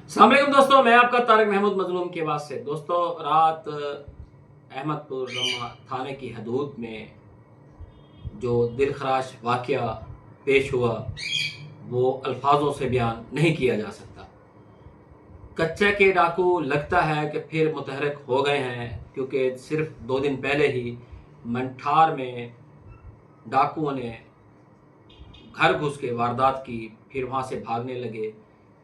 अस्सलाम वालेकुम दोस्तों, मैं आपका तारिक महमूद मजलूम के बाद से। दोस्तों, रात अहमदपुर लम्हा थाने की हदूद में जो दिलखराश वाक़या पेश हुआ वो अल्फाजों से बयान नहीं किया जा सकता। कच्चे के डाकू लगता है कि फिर मुतहरक हो गए हैं, क्योंकि सिर्फ 2 दिन पहले ही मंठार में डाकुओं ने घर घुस के वारदात की, फिर वहाँ से भागने लगे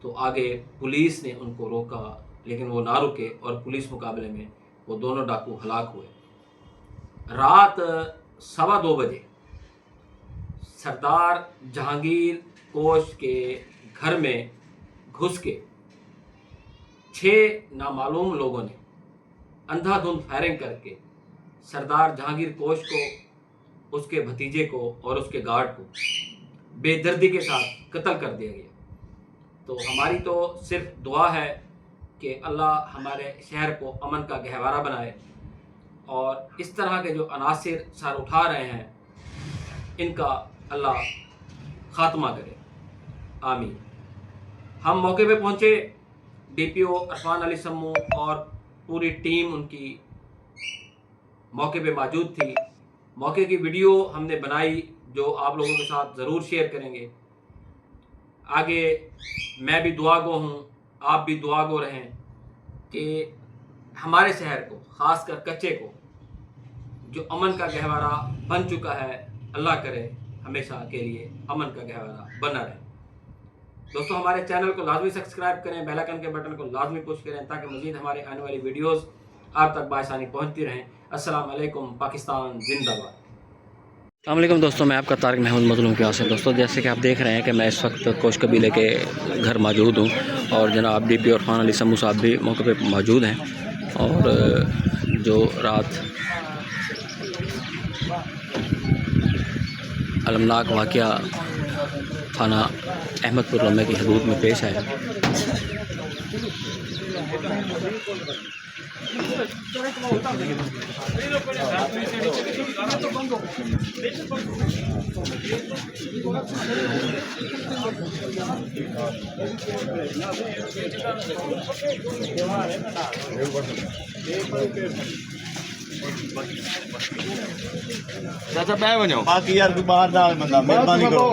तो आगे पुलिस ने उनको रोका, लेकिन वो ना रुके और पुलिस मुकाबले में वो दोनों डाकू हलाक हुए। रात 2:15 बजे सरदार जहांगीर कोश के घर में घुस के 6 नामालूम लोगों ने अंधाधुंध फायरिंग करके सरदार जहांगीर कोश को, उसके भतीजे को और उसके गार्ड को बेदर्दी के साथ कत्ल कर दिया गया। तो हमारी तो सिर्फ दुआ है कि अल्लाह हमारे शहर को अमन का गहवारा बनाए और इस तरह के जो अनासिर सर उठा रहे हैं इनका अल्लाह ख़ात्मा करे, आमीन। हम मौके पे पहुंचे, डीपीओ अरफान अली सम्मू और पूरी टीम उनकी मौके पे मौजूद थी। मौके की वीडियो हमने बनाई जो आप लोगों के साथ ज़रूर शेयर करेंगे। आगे मैं भी दुआ गो हूँ, आप भी दुआ गो रहें कि हमारे शहर को, ख़ासकर कच्चे को, जो अमन का गहवारा बन चुका है, अल्लाह करे हमेशा के लिए अमन का गहवारा बना रहे। दोस्तों, हमारे चैनल को लाजमी सब्सक्राइब करें, बेल आइकन के बटन को लाजमी पुश करें ताकि मज़ीद हमारे आने वाली वीडियोज़ आप तक बासानी पहुँचती रहें। अस्सलाम वालेकुम, पाकिस्तान जिंदाबाद। अस्सलाम दोस्तों, मैं आपका तारिक महमूद मजलूम के से। दोस्तों, जैसे कि आप देख रहे हैं कि मैं इस वक्त कोश कबीले के घर मौजूद हूँ और जनाब डीपीओ अरफान अली सम्मू साहब भी मौके पे मौजूद हैं। और जो रात अलमनाक वाक़या थाना अहमदपुर लम्हे की हदूद में पेश आया, चाचा पै वञो बाक़ी यार कोई ॿाहिरि न बंदा महिरबानी करो।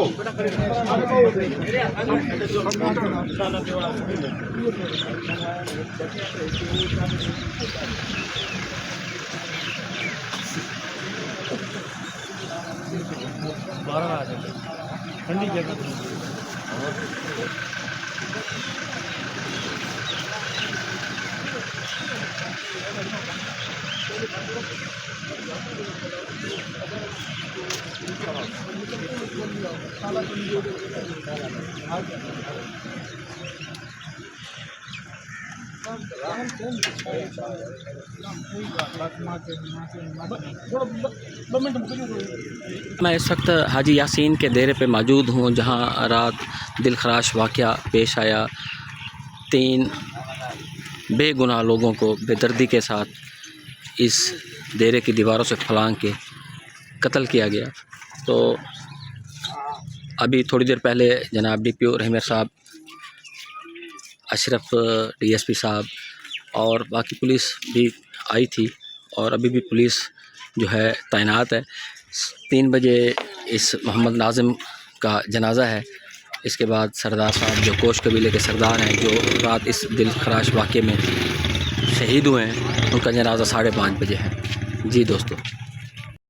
ठंडी जगह मैं इस वक्त हाजी यासीन के डेरे पे मौजूद हूँ, जहाँ रात दिलखराश वाक़या पेश आया। 3 बेगुनाह लोगों को बेदर्दी के साथ इस डेरे की दीवारों से फलांग के कत्ल किया गया। तो अभी थोड़ी देर पहले जनाब डीपीओ रहमर साहब, अशरफ डीएसपी साहब और बाकी पुलिस भी आई थी और अभी भी पुलिस जो है तैनात है। 3 बजे इस मोहम्मद नाज़िम का जनाज़ा है। इसके बाद सरदार साहब जो कोश कबीले के सरदार हैं, जो रात इस दिलखराश वाक़े में शहीद हुए हैं, उनका जनाज़ा 5:30 बजे है। जी दोस्तों।